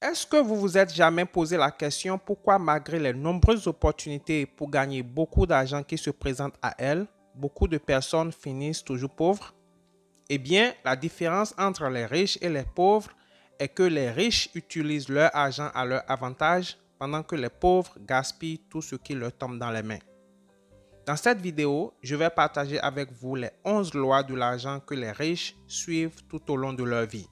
Est-ce que vous vous êtes jamais posé la question pourquoi malgré les nombreuses opportunités pour gagner beaucoup d'argent qui se présentent à elles, beaucoup de personnes finissent toujours pauvres? Eh bien, la différence entre les riches et les pauvres est que les riches utilisent leur argent à leur avantage pendant que les pauvres gaspillent tout ce qui leur tombe dans les mains. Dans cette vidéo, je vais partager avec vous les 11 lois de l'argent que les riches suivent tout au long de leur vie.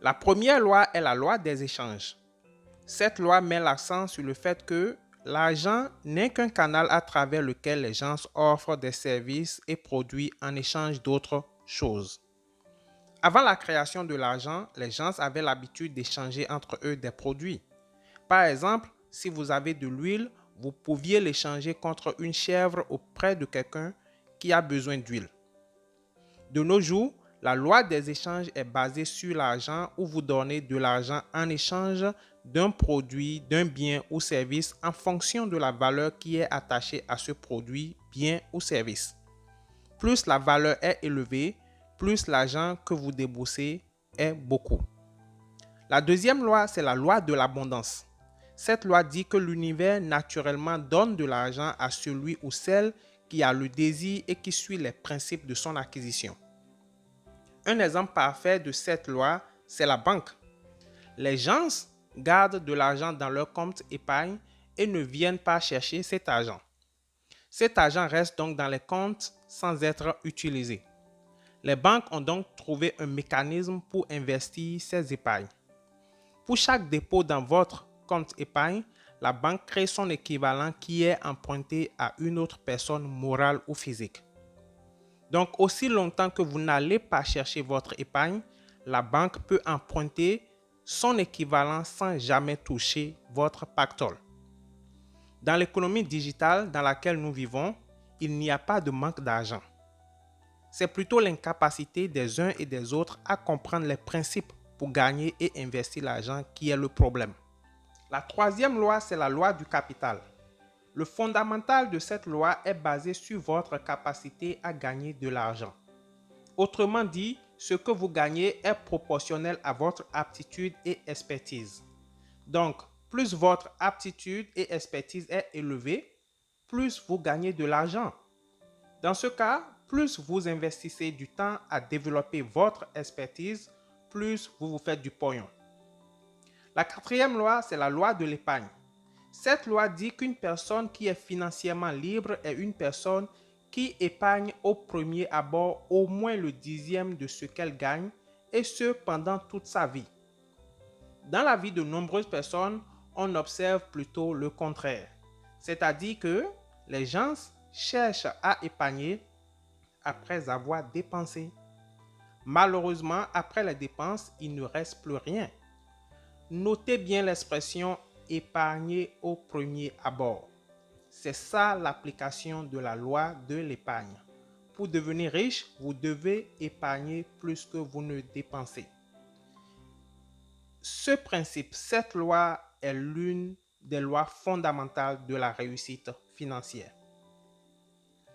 La première loi est la loi des échanges. Cette loi met l'accent sur le fait que l'argent n'est qu'un canal à travers lequel les gens offrent des services et produits en échange d'autres choses. Avant la création de l'argent, les gens avaient l'habitude d'échanger entre eux des produits. Par exemple, si vous avez de l'huile, vous pouviez l'échanger contre une chèvre auprès de quelqu'un qui a besoin d'huile. De nos jours, la loi des échanges est basée sur l'argent où vous donnez de l'argent en échange d'un produit, d'un bien ou service en fonction de la valeur qui est attachée à ce produit, bien ou service. Plus la valeur est élevée, plus l'argent que vous déboursez est beaucoup. La deuxième loi, c'est la loi de l'abondance. Cette loi dit que l'univers naturellement donne de l'argent à celui ou celle qui a le désir et qui suit les principes de son acquisition. Un exemple parfait de cette loi, c'est la banque. Les gens gardent de l'argent dans leur compte épargne et ne viennent pas chercher cet argent. Cet argent reste donc dans les comptes sans être utilisé. Les banques ont donc trouvé un mécanisme pour investir ces épargnes. Pour chaque dépôt dans votre compte épargne, la banque crée son équivalent qui est emprunté à une autre personne morale ou physique. Donc, aussi longtemps que vous n'allez pas chercher votre épargne, la banque peut emprunter son équivalent sans jamais toucher votre pactole. Dans l'économie digitale dans laquelle nous vivons, il n'y a pas de manque d'argent. C'est plutôt l'incapacité des uns et des autres à comprendre les principes pour gagner et investir l'argent qui est le problème. La troisième loi, c'est la loi du capital. Le fondamental de cette loi est basé sur votre capacité à gagner de l'argent. Autrement dit, ce que vous gagnez est proportionnel à votre aptitude et expertise. Donc, plus votre aptitude et expertise est élevée, plus vous gagnez de l'argent. Dans ce cas, plus vous investissez du temps à développer votre expertise, plus vous vous faites du pognon. La quatrième loi, c'est la loi de l'épargne. Cette loi dit qu'une personne qui est financièrement libre est une personne qui épargne au premier abord au moins le dixième de ce qu'elle gagne, et ce pendant toute sa vie. Dans la vie de nombreuses personnes, on observe plutôt le contraire. C'est-à-dire que les gens cherchent à épargner après avoir dépensé. Malheureusement, après les dépenses, il ne reste plus rien. Notez bien l'expression épargner au premier abord. C'est ça l'application de la loi de l'épargne. Pour devenir riche, vous devez épargner plus que vous ne dépensez. Ce principe, cette loi est l'une des lois fondamentales de la réussite financière.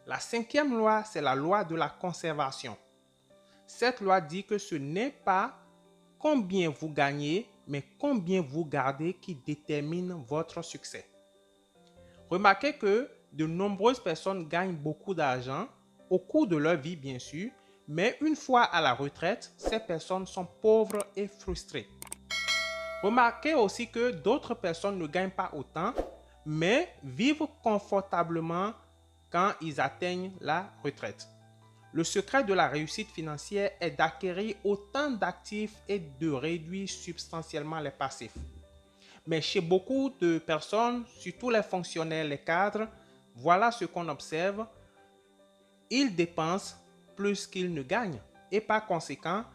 La cinquième loi, c'est la loi de la conservation. Cette loi dit que ce n'est pas combien vous gagnez, mais combien vous gardez qui détermine votre succès. Remarquez que de nombreuses personnes gagnent beaucoup d'argent au cours de leur vie, bien sûr, mais une fois à la retraite, ces personnes sont pauvres et frustrées. Remarquez aussi que d'autres personnes ne gagnent pas autant, mais vivent confortablement quand ils atteignent la retraite. Le secret de la réussite financière est d'acquérir autant d'actifs et de réduire substantiellement les passifs. Mais chez beaucoup de personnes, surtout les fonctionnaires, les cadres, voilà ce qu'on observe. Ils dépensent plus qu'ils ne gagnent et par conséquent,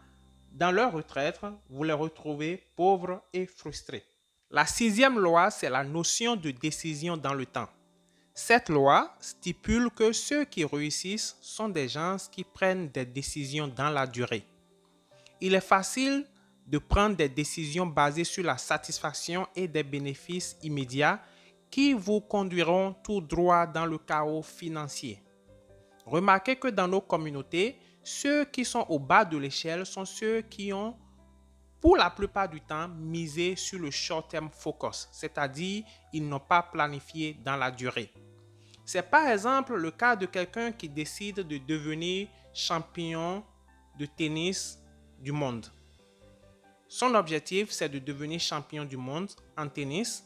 dans leur retraite, vous les retrouvez pauvres et frustrés. La sixième loi, c'est la notion de décision dans le temps. Cette loi stipule que ceux qui réussissent sont des gens qui prennent des décisions dans la durée. Il est facile de prendre des décisions basées sur la satisfaction et des bénéfices immédiats qui vous conduiront tout droit dans le chaos financier. Remarquez que dans nos communautés, ceux qui sont au bas de l'échelle sont ceux qui ont, pour la plupart du temps, misé sur le short-term focus, c'est-à-dire ils n'ont pas planifié dans la durée. C'est par exemple le cas de quelqu'un qui décide de devenir champion de tennis du monde. Son objectif, c'est de devenir champion du monde en tennis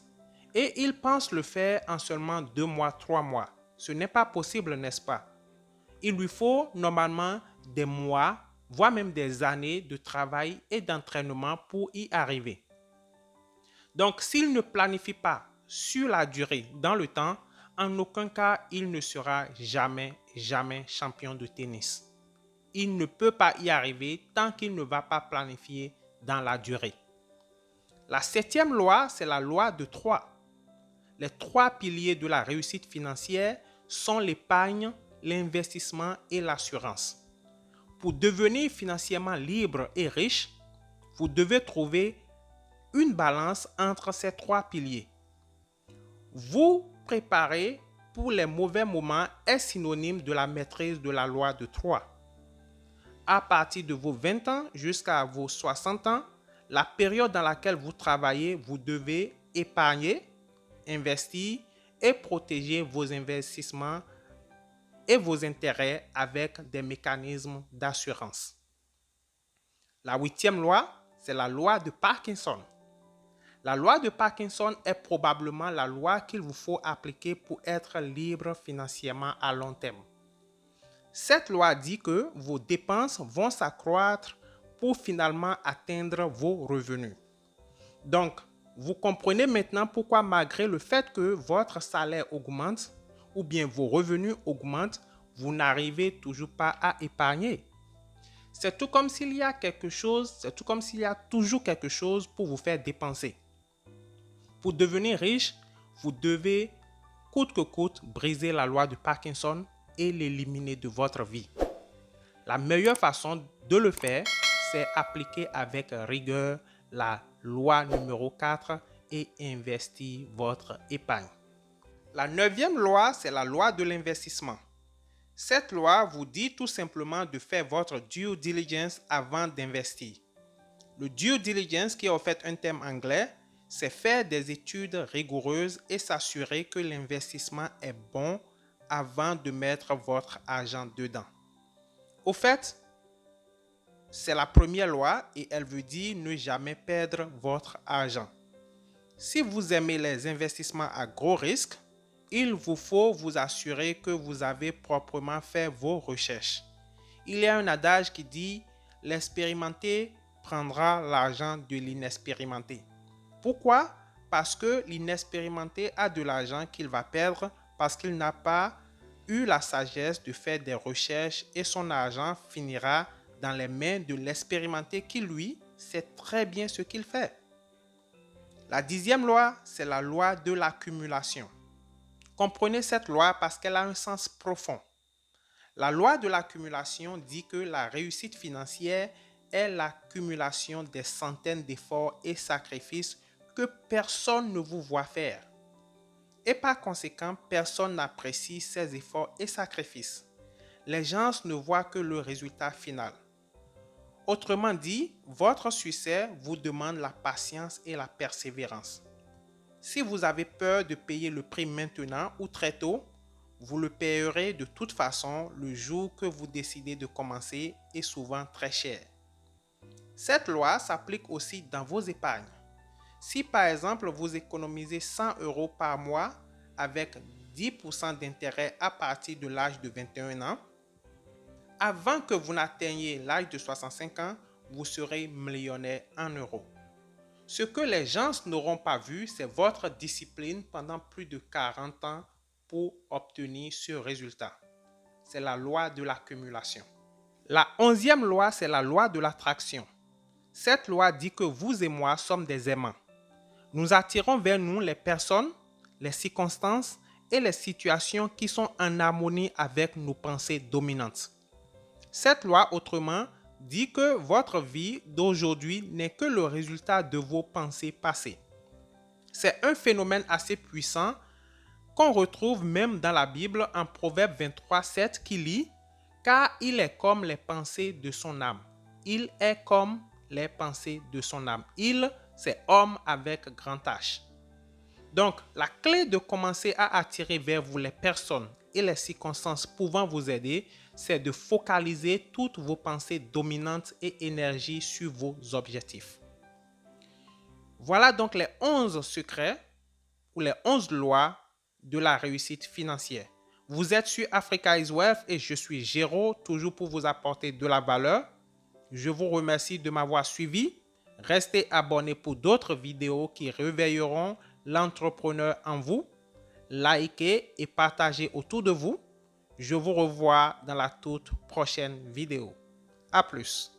et il pense le faire en seulement 2 mois, 3 mois. Ce n'est pas possible, n'est-ce pas? Il lui faut normalement des mois, voire même des années de travail et d'entraînement pour y arriver. Donc, s'il ne planifie pas sur la durée, dans le temps, en aucun cas, il ne sera jamais champion de tennis. Il ne peut pas y arriver tant qu'il ne va pas planifier dans la durée. La 7e loi, c'est la loi de 3. Les 3 piliers de la réussite financière sont l'épargne, l'investissement et l'assurance. Pour devenir financièrement libre et riche, vous devez trouver une balance entre ces 3 piliers. Vous préparer pour les mauvais moments est synonyme de la maîtrise de la loi de 3. À partir de vos 20 ans jusqu'à vos 60 ans, la période dans laquelle vous travaillez, vous devez épargner, investir et protéger vos investissements et vos intérêts avec des mécanismes d'assurance. La 8e loi, c'est la loi de Parkinson. La loi de Parkinson est probablement la loi qu'il vous faut appliquer pour être libre financièrement à long terme. Cette loi dit que vos dépenses vont s'accroître pour finalement atteindre vos revenus. Donc, vous comprenez maintenant pourquoi malgré le fait que votre salaire augmente ou bien vos revenus augmentent, vous n'arrivez toujours pas à épargner. C'est tout comme s'il y a toujours quelque chose pour vous faire dépenser. Pour devenir riche, vous devez coûte que coûte briser la loi de Parkinson et l'éliminer de votre vie. La meilleure façon de le faire, c'est appliquer avec rigueur la loi numéro 4 et investir votre épargne. La 9e loi, c'est la loi de l'investissement. Cette loi vous dit tout simplement de faire votre due diligence avant d'investir. Le due diligence, qui est en fait un terme anglais, c'est faire des études rigoureuses et s'assurer que l'investissement est bon avant de mettre votre argent dedans. Au fait, c'est la première loi et elle veut dire ne jamais perdre votre argent. Si vous aimez les investissements à gros risque, il vous faut vous assurer que vous avez proprement fait vos recherches. Il y a un adage qui dit « L'expérimenté prendra l'argent de l'inexpérimenté ». Pourquoi? Parce que l'inexpérimenté a de l'argent qu'il va perdre parce qu'il n'a pas eu la sagesse de faire des recherches et son argent finira dans les mains de l'expérimenté qui, lui, sait très bien ce qu'il fait. La 10e loi, c'est la loi de l'accumulation. Comprenez cette loi parce qu'elle a un sens profond. La loi de l'accumulation dit que la réussite financière est l'accumulation des centaines d'efforts et sacrifices que personne ne vous voit faire. Et par conséquent, personne n'apprécie ces efforts et sacrifices. Les gens ne voient que le résultat final. Autrement dit, votre succès vous demande la patience et la persévérance. Si vous avez peur de payer le prix maintenant ou très tôt, vous le payerez de toute façon le jour que vous décidez de commencer et souvent très cher. Cette loi s'applique aussi dans vos épargnes. Si par exemple vous économisez 100 € par mois avec 10% d'intérêt à partir de l'âge de 21 ans, avant que vous n'atteigniez l'âge de 65 ans, vous serez millionnaire en euros. Ce que les gens n'auront pas vu, c'est votre discipline pendant plus de 40 ans pour obtenir ce résultat. C'est la loi de l'accumulation. La 11e loi, c'est la loi de l'attraction. Cette loi dit que vous et moi sommes des aimants. Nous attirons vers nous les personnes, les circonstances et les situations qui sont en harmonie avec nos pensées dominantes. Cette loi, autrement, dit que votre vie d'aujourd'hui n'est que le résultat de vos pensées passées. C'est un phénomène assez puissant qu'on retrouve même dans la Bible en Proverbe 23:7 qui lit « Car il est comme les pensées de son âme. Il est comme les pensées de son âme. » Il, c'est homme avec grand H. Donc, la clé de commencer à attirer vers vous les personnes et les circonstances pouvant vous aider, c'est de focaliser toutes vos pensées dominantes et énergies sur vos objectifs. Voilà donc les 11 secrets ou les 11 lois de la réussite financière. Vous êtes sur Africa is Wealth et je suis Géraud, toujours pour vous apporter de la valeur. Je vous remercie de m'avoir suivi. Restez abonnés pour d'autres vidéos qui réveilleront l'entrepreneur en vous. Likez et partagez autour de vous. Je vous revois dans la toute prochaine vidéo. À plus.